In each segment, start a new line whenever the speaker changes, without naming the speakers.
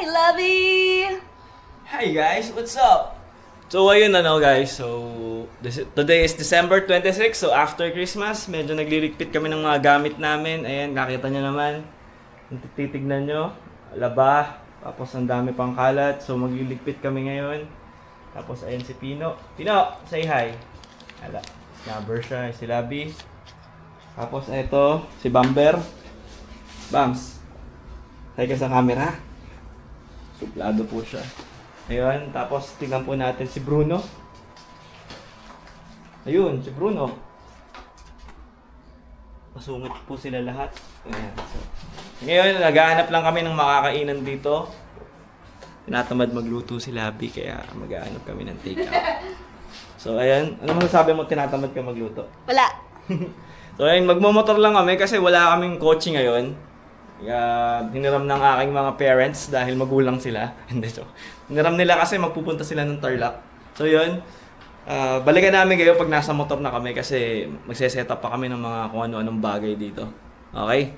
Lovey!
Hi guys, what's up? So ayun guys, so today is December 26, so after Christmas, medyo nagliligpit kami ng mga gamit namin. Ayan, nakita nyo naman, titignan nyo, laba, tapos ang dami pang kalat, so magliligpit kami ngayon. Tapos ayan si Pino. Pino, say hi. Hala, snubber siya, si Labi. Tapos eto, si Bamber. Bams, hi ka sa camera. Suplado po siya. Ayun, tapos tingnan po natin si Bruno. Ayun, si Bruno. Masungit po sila lahat. Ayan. So, ngayon, naghahanap lang kami ng makakainan dito. Tinatamad magluto si Labi, kaya maghahanap kami ng take-out. So, ayan. Ano masasabi mo tinatamad ka magluto?
Wala.
So, ayun, magmamotor lang kami kasi wala kaming kotse ngayon. Hiniram ng aking mga parents dahil magulang sila. Hindi, so hiniram nila kasi magpupunta sila ng Tarlac. So yun, balikan namin kayo pag nasa motor na kami kasi magse-set up pa kami ng mga kung ano-anong bagay dito. Okay?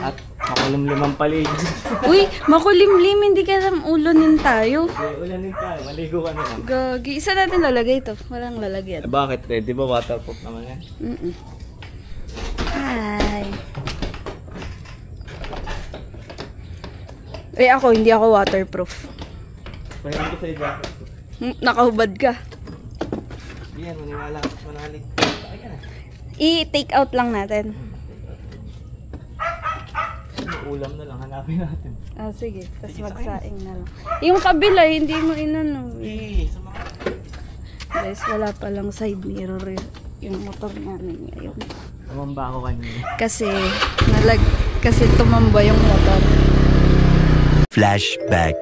At makulimlimang paligid.
Uy, makulimlim, hindi ka lang ulanin tayo.
Okay, ulanin tayo, maligo ka naman.
Gagi, isa natin lalagay ito. Walang lalagyan.
Bakit? Di ba waterproof naman yan?
Hi. Ako, hindi ako waterproof.
Pahiram ko sa jacket.
Nakahubad ka.
Yan, maniwala. Manalig.
I-take out lang natin.
Ulam na lang, hanapin natin.
Sige. Tapos magsaing na lang. Yung kabila, hindi mo inano. Guys, wala palang side mirror yung motor namin ngayon.
Tumamba ako kanina.
Kasi tumamba yung motor.
Flashback.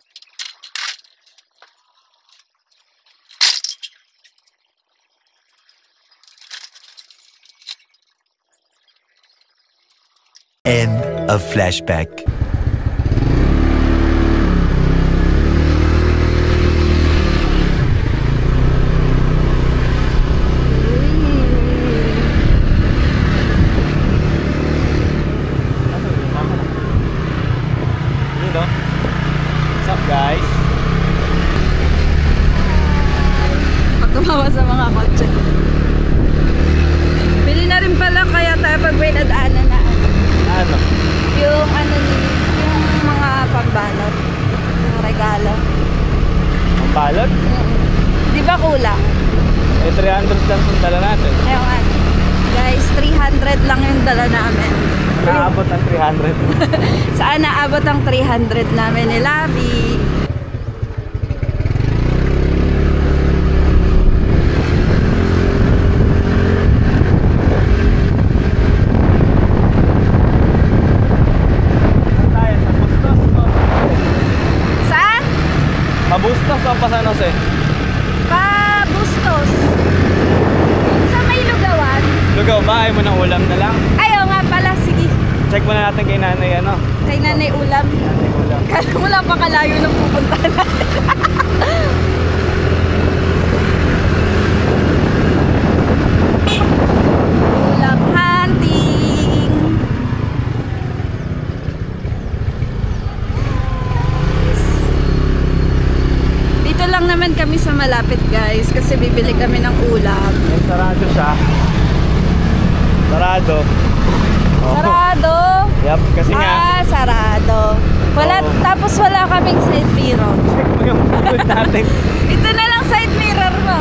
End of flashback.
What's up guys?
Pagtumawa sa mga kotse. Bili na rin pala kaya tayo pag may nadaanan na
Ano?
yung mga pambalot. Yung regalo.
Ang balot?
Di ba kulang?
300 lang yung dala natin.
Ayun nga. Guys, 300 lang yung dala namin.
Naabot ang 300.
Saan naabot ang 300 namin ni Labi? Saan?
Pabustos o pa San Jose?
Pa-Bustos. Sa may lugawan.
Lugaw, bahay mo ng ulam na lang.
Ayaw nga pala, sige.
Check muna natin kay nanay
Kay nanay ulam.
Nanay ulam.
Kala mo lang pa kalayo ng pupuntahan natin. Ulam hunting. Dito lang naman kami sa malapit guys kasi bibili kami ng ulam.
May sarado siya. Sarado. Oh.
Sarado?
Yup, kasi nga.
Sarado. Wala, tapos wala kaming side mirror.
Check mo yung food natin.
Ito na lang side mirror mo.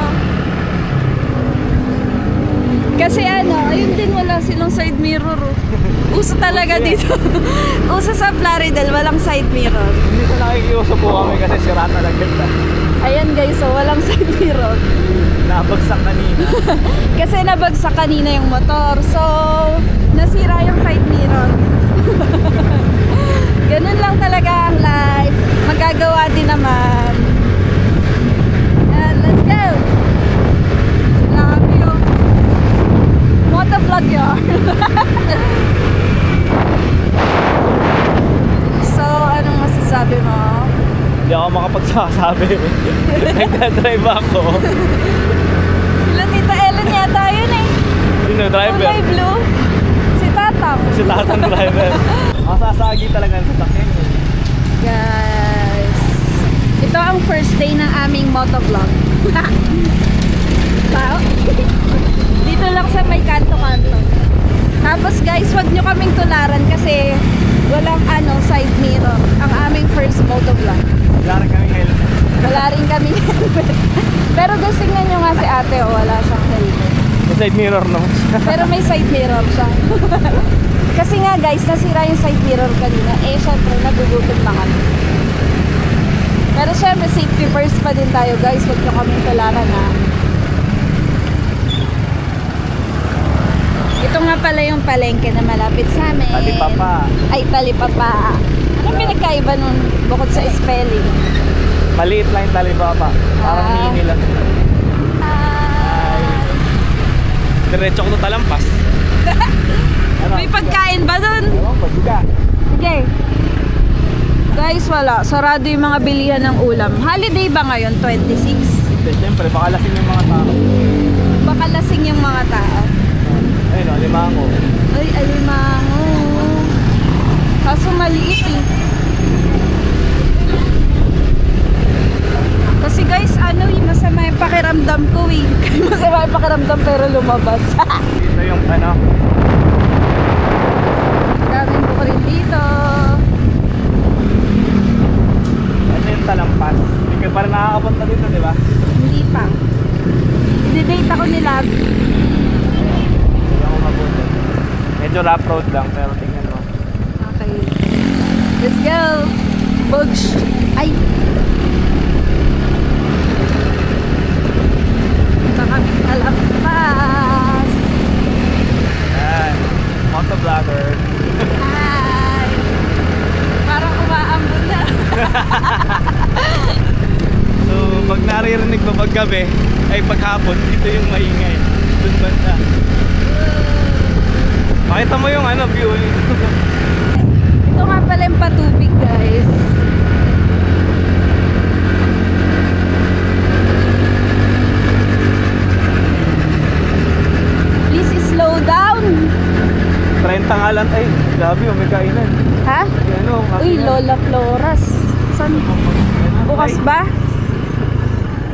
Kasi ayun din wala silang side mirror. Uso talaga dito. Uso sa Plaridel, walang side mirror.
Hindi ko nakikiuso po kami kasi sira talaga ito.
Ayan guys, so walang side mirror.
Nabagsak kanina.
Kasi nabagsak kanina yung motor. So, nasira yung side mirror. Ganun lang talaga ang life. Magagawa din naman. And let's go! Sinabi yung motovlog yun. So, anong masasabi mo?
Hindi ako makapagsasabi. Nagdadrive ako.
Sila Tita Ellen yata yun eh.
Sino driver?
Kulay blue. Si Tatang.
Si Tatang driver. Masasagi talaga sa sasakyan.
first day ng aming motovlog. Wow. Dito lang sa may kanto-kanto. Tapos guys, wag nyo kaming tularan kasi walang side mirror. Ang aming first motovlog.
Wala rin kaming helmet.
Wala rin kaming helmet. Pero guys, tingnan nyo nga si ate, wala siyang helmet.
May side mirror naman.
Pero may side mirror siya. Kasi nga guys, nasira yung side mirror kanina. Syempre, nagugutom na kami. Pero syempre, safety first pa din tayo guys. Huwag nyo kaming tularan ha. Ito nga pala yung palengke na malapit sa amin.
Talipapa.
Ay, Talipapa. Anong pinagkaiba nun bukod sa spelling?
Maliit lang yung talipapa. Parang mini lang. Diretso ko to talampas.
May pagkain ba dun?
Ewan, pagbuga.
Okay. Guys, wala. Sarado yung mga bilihan ng ulam. Holiday ba ngayon? 26?
Siyempre, baka lasing yung mga tao.
Baka lasing yung mga tao.
Ayun o, limango.
Ay, alimango. Kaso maliit eh. Kasi guys, masama yung pakiramdam ko eh. Masama yung pakiramdam pero lumabas.
Dito yung
Daming buko rin dito.
Ito yung talampas. Hindi ka parang nakakapunta dito, di ba?
Hindi pa. I-date ako ni Lab.
Hindi ako mabuti. Medyo rough road lang, pero tingnan mo.
Okay. Let's go. Bugs. Ay. Kami talampas.
Ayan. Motovlogger.
Hi. Parang umaambon na.
So, pag naririnig mo pag gabi, ay paghapon, dito yung maingay. Doon banda. Makita mo yung view.
Ito nga pala yung patubig guys. Please slow down.
30 nga lang. Ay, grabe yung may kainan.
Ha? Uy, Lola Floras. Saan? Bukas ba?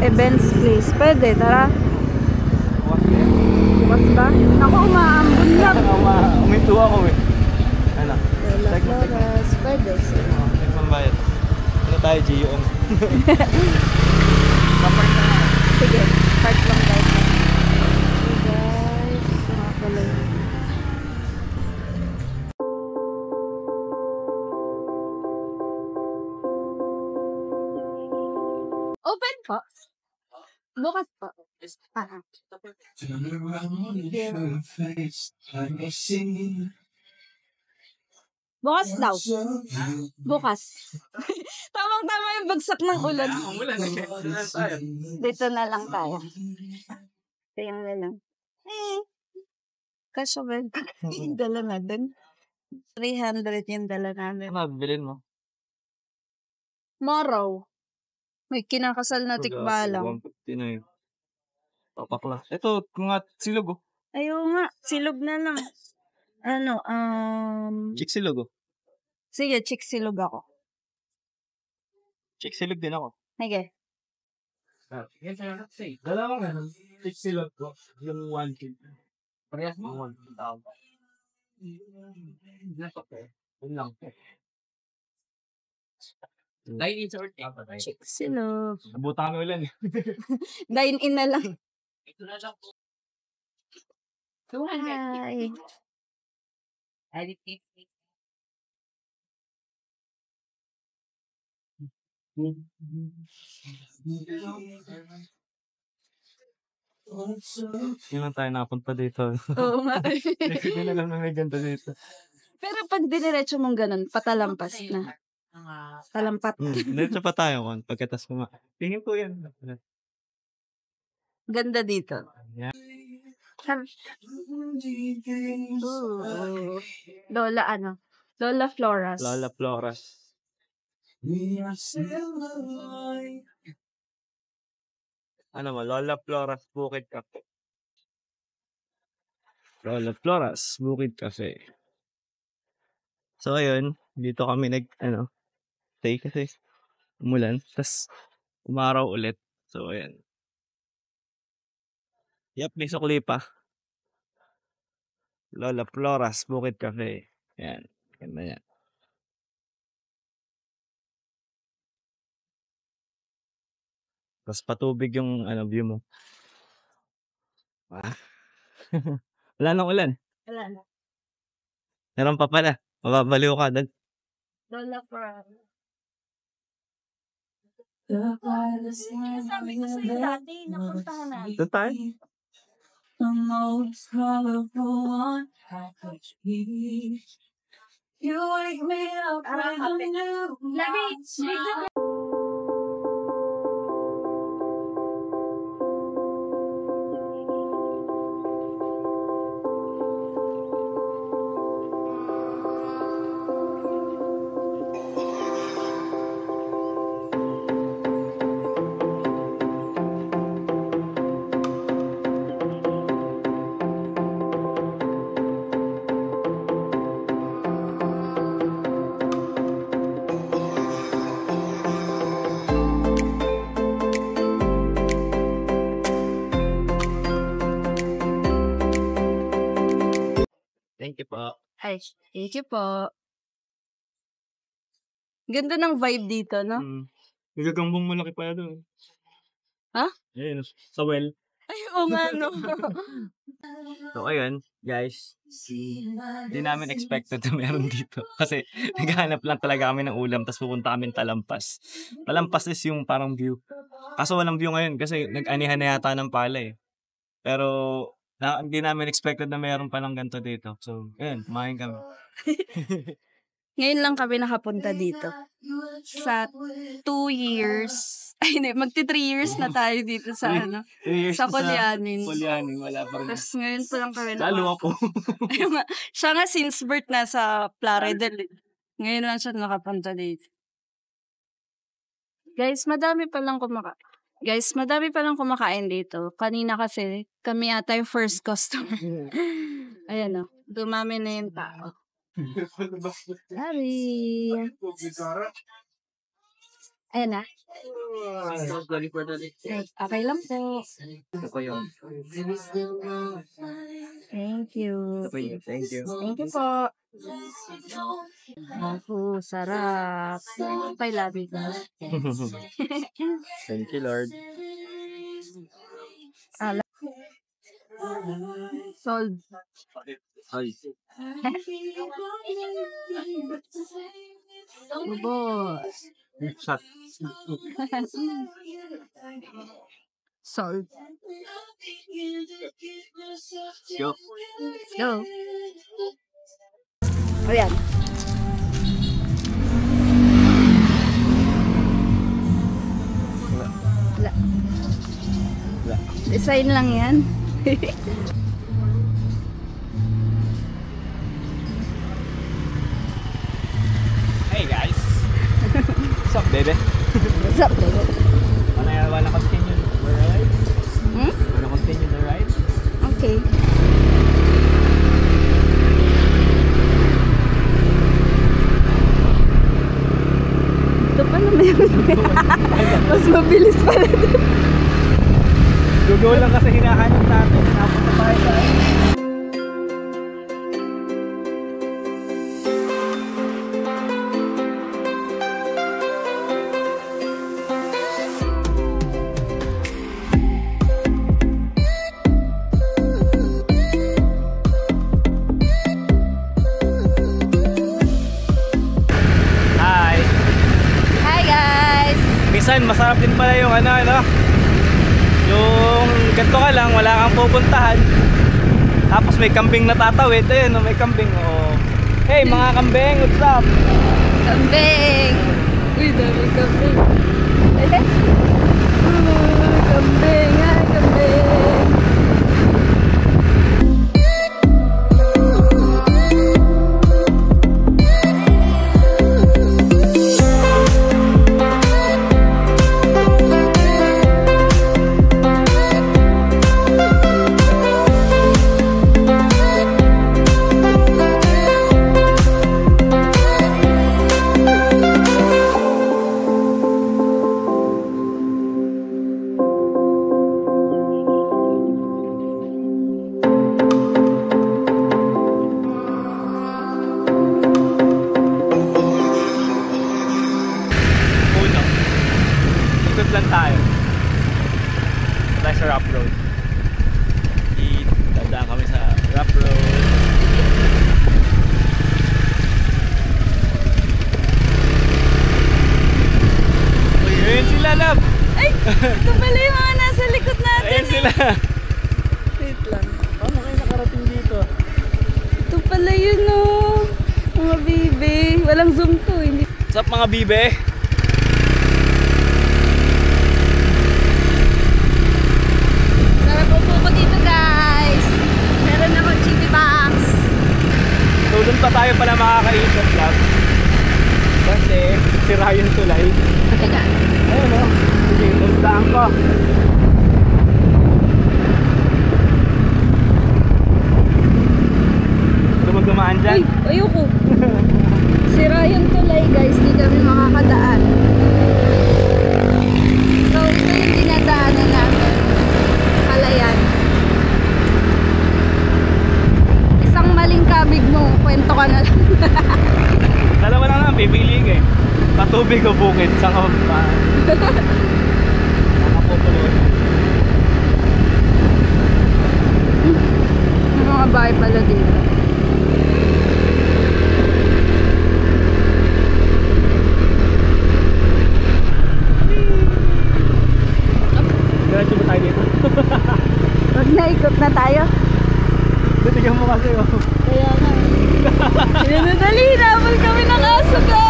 Events place. Pwede, tara. Bukas ba? Ako, umaambon lang.
Uminto ako eh. Ano?
Lola Floras. Pwede.
Pambayad. Ano tayo, GUM?
Sige, park lang guys. Hey guys, mga pala yun. Open po. Bukas po.
Turn around and your face, let me see.
Bukas daw.
Parts of you.
Bukas. Tamang-tama yung bagsak ng ulan. Dito na lang tayo. Kaya na lang. Kaso ba? Yung dala natin. 300 yung dala namin.
Ano, bilhin mo?
Tomorrow. May kinakasal na tikbalang.
159. Papakla. Ito, mga silog oh.
Ayaw nga, silog na lang.
Chick silog oh.
Sige, chick silog ako.
Chick silog din ako.
Sige.
Dalawang chick silog ko. Yung 1 kg. Parehas mo? 1 kg. Yun lang. Dine-in sa orte.
Chick silog.
Nabuta kami ulan eh.
Dine-in na lang.
Ito na lang po.
Hi.
Hindi lang tayo napunta dito.
Oo nga.
Hindi na lang na may ganda dito.
Pero pag diniretso mong ganun, patalampas na. Talampat.
Dito pa tayo kon pagkatas ko. Tingin ko yan.
Ganda dito.
Yeah.
Ooh. Lola Lola Floras.
Lola Floras.
We are still alive.
Ano mo? Lola Floras Bukid Cafe. Lola Floras Bukid Cafe. So ayun, dito kami stay kasi umulan. Tapos umaraw ulit. So, ayan. Yep, may sukli pa. Lola Floras, Bukid Cafe. Ayan. Ganda yan. Tapos patubig yung view mo. Ah. Wala nang ulan.
Wala na.
Meron pa pala. Mababaliw ka.
Lola Floras.
Sabi ko sa'yo dati, napuntahan natin.
Ito tayo.
The most colorful one I could be. You wake me up with a new smile.
Thank you po.
Ay, thank you po. Ganda ng vibe dito, no?
May gagambong malaki pala doon.
Ha?
Ayun, sa well.
Ay, oo nga, no?
So, ayun, guys. Hindi namin expected na meron dito. Kasi, naghahanap lang talaga kami ng ulam, tapos pupunta kami Talampas. Talampas is yung parang view. Kaso walang view ngayon kasi nag-anihan na yata ng pala eh. Pero, hindi namin expected na meron palang ganito dito. So, ayun, kumain kami.
Ngayon lang kami nakapunta dito. Sa 2 years. Ay, hindi. Magti 3 years na tayo dito sa sa Colyanin.
Colyanin, wala pa rin.
Tapos ngayon pa lang kami
Lalo ako.
Siya nga since birth na sa Plaridel. Ngayon lang siya nakapunta dito. Guys, madami palang kumakain dito. Kanina kasi, kami ata yung first customer. Ayan o. Dumami na yung tao. Sorry. Ayan na. Okay lang po.
Ito yun.
Thank you.
Thank you.
Thank you po. Ako, sarap. I love it.
Thank you, Lord.
Sold.
Ay.
Boss.
Shot.
Sold.
Go.
Let's go. Ayan. Wala. Design lang yan.
Hey guys. What's up, baby?
What's up, baby?
Wanna continue the ride? Wanna continue the ride?
Okay. Ito pa naman. Mas mabilis pala doon.
Gugo lang kasi hinahanap natin. Napunta tayo sa minsan masarap din pala yung yung ganito ka lang, wala kang pupuntahan tapos may kambing na tatawid. Ayun, may kambing. Oh. Hey mga kambing, what's up?
Kambing! Uy, dami kambing. Kambing, ay kambing. Ito pala yung mga nasa likod natin.
Ayan sila.
Wait lang.
Paano kayo nakarating dito?
Ito pala yun oh. Mga bibe. Walang zoom to. Hindi.
What's up mga bibe?
Sarap upo ko dito guys. Meron akong chibi box.
So doon pa tayo pala makakaikot lang. Kasi sira yung tulay.
Teka.
Ayun o. Sige, nagdaan ko. Dumaan dyan.
Uy, ayoko. Sira yung tulay guys. Di kami makakadaan. So ito yung dinadaanan namin. Palayan. Isang maling kabig mo. Kwento ka na lang.
Dalawa lang naman, pipili ka eh. Patubig o bukid, saan ka pa? Nakapupulo.
May mga bahay pala dito.
Diretso ba tayo dito?
Huwag na, ikot na tayo.
Tignan mo kasi oh.
Kaya nga. Sinadali, nabal kami ng aso guys!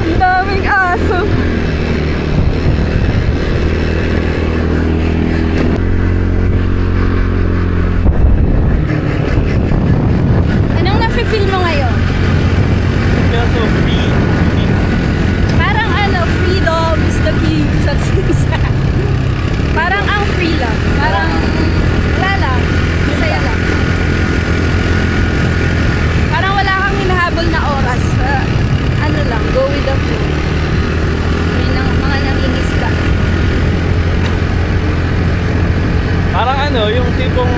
Ang daming aso. Anong nafe-feel mo ngayon?
Feel so free.
Parang ano, freedom is the key to success. Parang ang free lang. Parang wala lang. Masaya lang. Parang wala kang hinahabol na oras. Ano lang, go with the flow. May mga nanginis ka.
Parang ano, yung tipong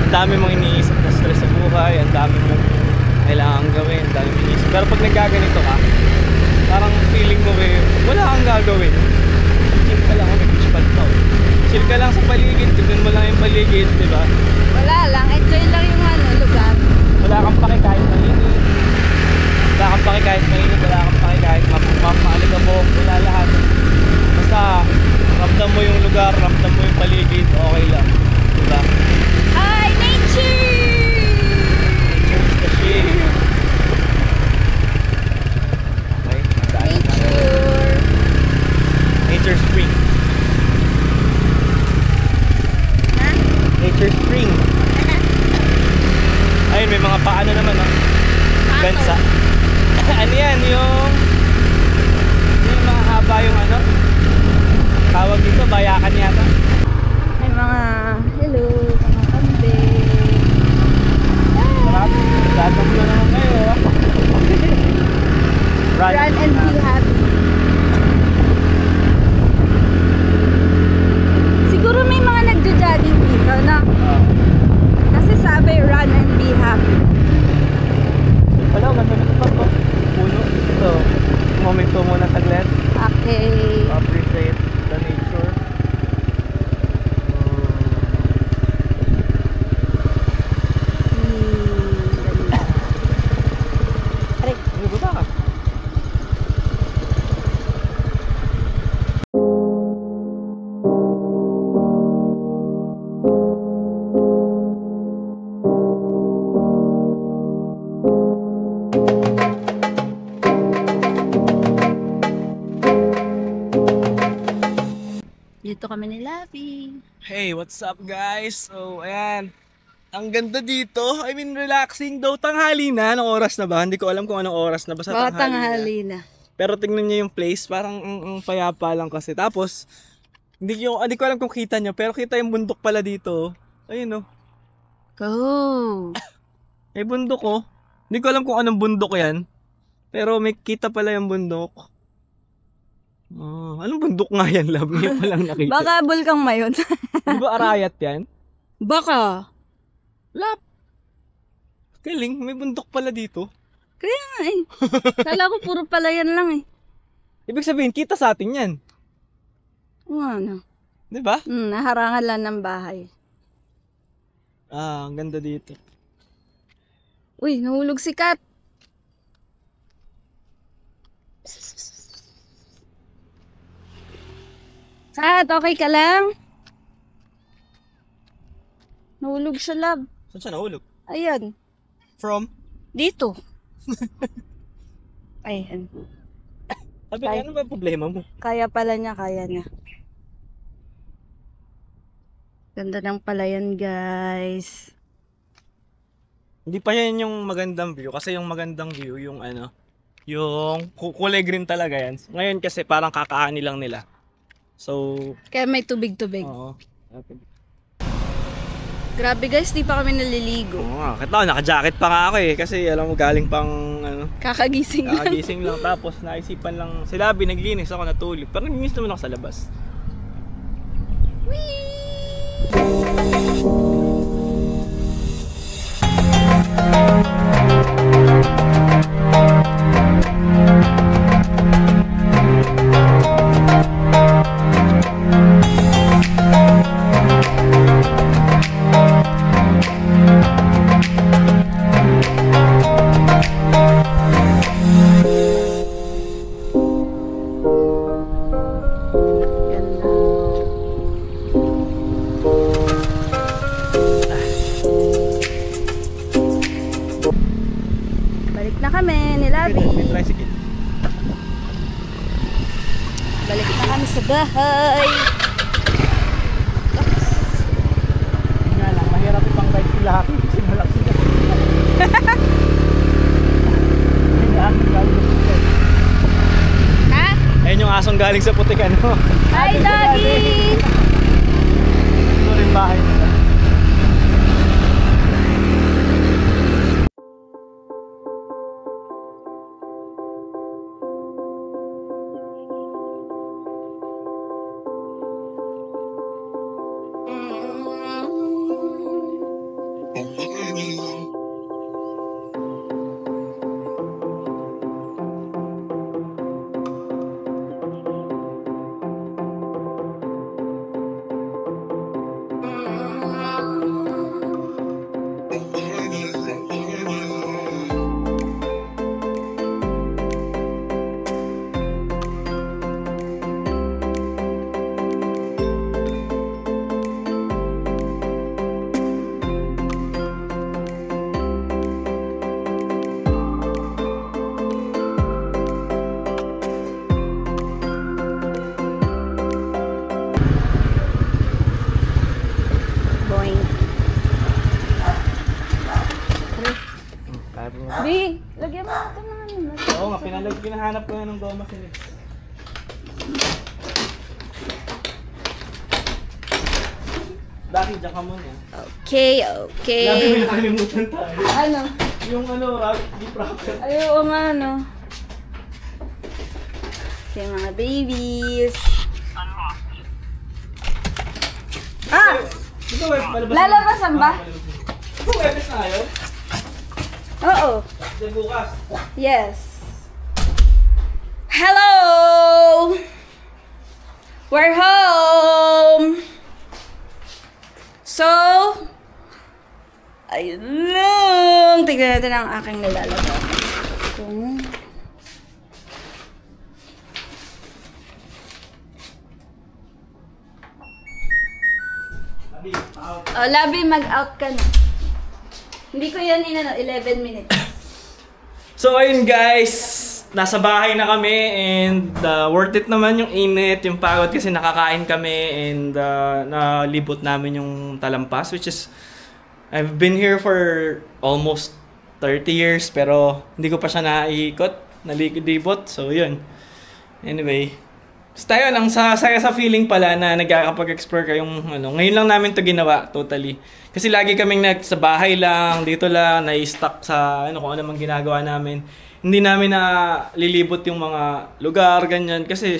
ang dami mong iniisip na stress sa buhay, ang dami mong kailangan gawin, ang dami mong iniisip. Pero pag nagkaganito ka, parang feeling mo eh, wala kang gagawin. Chill ka lang, may beach pad pa. Chill ka lang sa paligid, tignan mo lang yung paligid, di ba?
Wala lang, enjoy lang yung ano, lugar.
Wala kang pake kahit mainit. Wala kang pake kahit mainit, wala kang pake kahit maaligabok, wala lahat. Basta, ramdam mo yung lugar, ramdam mo yung paligid, okay lang. Diba?
Hi, nature!
Nature's the shit. Okay, dahil na.
Nature.
Nature Spring.
Ha?
Nature Spring. Ayun, may mga paano naman, no? Gansa. Ano yan, yung mga haba yung ano? Tawag dito, bayakan yata.
May mga, hello, mga kambing.
Sarap. Tatang mo naman kayo, ha?
Run and be happy. Siguro may mga nagjo-jogging dito, no? Kasi sabi, run and be happy.
Wala, ganda na spot ko. Puno. So, momento muna saglit.
Okay.
Appreciate the nature.
Aray.
Ano ba ba?
Dito kami ni Lavi.
Hey, what's up guys? So, ayan. Ang ganda dito. I mean, relaxing daw. Tanghali na. Anong oras na ba? Hindi ko alam kung anong oras na. Basta
Baka
tanghali
tanghali
na.
na.
Pero tingnan niyo yung place. Parang ang payapa lang kasi. Tapos, hindi ko alam kung kita nyo. Pero kita yung bundok pala dito. Ayun oh.
Go!
May bundok oh. Hindi ko alam kung anong bundok yan. Pero may kita pala yung bundok. Anong bundok nga yan, love? Ngayon ko lang nakita.
Baka bulkang mayon.
Di ba Arayat yan?
Baka.
Lap. Galing, may bundok pala dito.
Kaya nga eh. Kala ko puro palayan lang eh.
Ibig sabihin, kita sa atin yan.
Ano?
Di ba?
Naharangan lang ng bahay.
Ang ganda dito.
Uy, nahulog si Kat. At okay ka lang? Nahulog siya, love.
Saan siya nahulog?
Ayan.
From?
Dito. Ayan.
Sabi niya, ano ba yung problema mo?
Kaya pala niya, kaya niya. Ganda ng palayan, guys.
Hindi pa yan yung magandang view. Kasi yung magandang view, yung ano, yung kulay green talaga yan. Ngayon kasi parang kakaani lang nila. So,
Kaya may tubig-tubig.
oo. Okay.
Grabe guys, di pa kami naliligo.
Oo nga, kita naka-jacket pa nga ako eh. Kasi alam mo, galing pang ano,
Kakagising lang.
kakagising lang. Tapos naisipan lang, si Labi naglinis ako natulog. Pero naglinis naman ako sa labas.
Ganda. Balik na kami ni Labi.
May tricycle.
Balik na kami sa bahay.
Nga lang, mahirap ipang bike sila ako kasi malaki sila.
Ha?
Ayun yung asong galing sa Putikan, no?
Hi, Doggy!
Ito rin bahay nila.
Boing.
Kaya mo.
Bi, lagyan mo natin ng ano.
Oo nga, pinahanap ko nga ng goma sa next. Dati, dyan ka muna.
Okay,
Labi
okay.
may nakalimutan tayo.
Ano?
Yung ano, di proper.
Ay, oo nga, ano. Okay, mga babies. Ah!
Ito, palabas.
Lalabasan ba?
Ito, webes na kayo?
Oo.
Diyan bukas.
Yes. Hello! We're home! So, ayun lang. Tignan natin ang aking nilalabas. Kung...
Labi, out.
Oh, Labi, mag-out ka na. Hindi ko yan 11 minutes.
So ayun guys, nasa bahay na kami and worth it naman yung init, yung pagod kasi nakakain kami and nalibot namin yung Talampas, which is I've been here for almost 30 years pero hindi ko pa siya naiikot, nalibot. So yun. Anyway, basta yun, ang saya sa feeling pala na nagkakapag-explore kayong ano. Ngayon lang namin to ginawa, totally. Kasi lagi kaming sa bahay lang, dito lang, nai-stuck sa ano, kung ano mang ginagawa namin. Hindi namin na lilibot yung mga lugar, ganyan. Kasi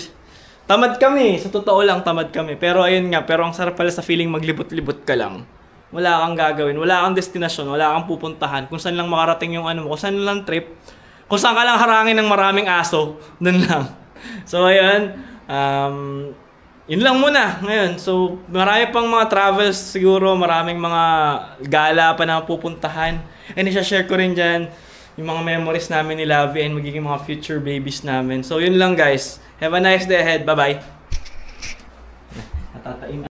tamad kami, sa totoo lang tamad kami. Pero ayun nga, pero ang sarap pala sa feeling maglibot-libot ka lang. Wala kang gagawin, wala kang destinasyon, wala kang pupuntahan. Kung saan lang makarating yung ano mo, kung saan lang trip. Kung saan ka lang harangin ng maraming aso, dun lang. So ayun, yun lang muna ngayon. So marami pang mga travels siguro, maraming mga gala pa na pupuntahan. And isa-share ko rin dyan yung mga memories namin ni Lavi and magiging mga future babies namin. So yun lang guys. Have a nice day ahead. Bye-bye. tatain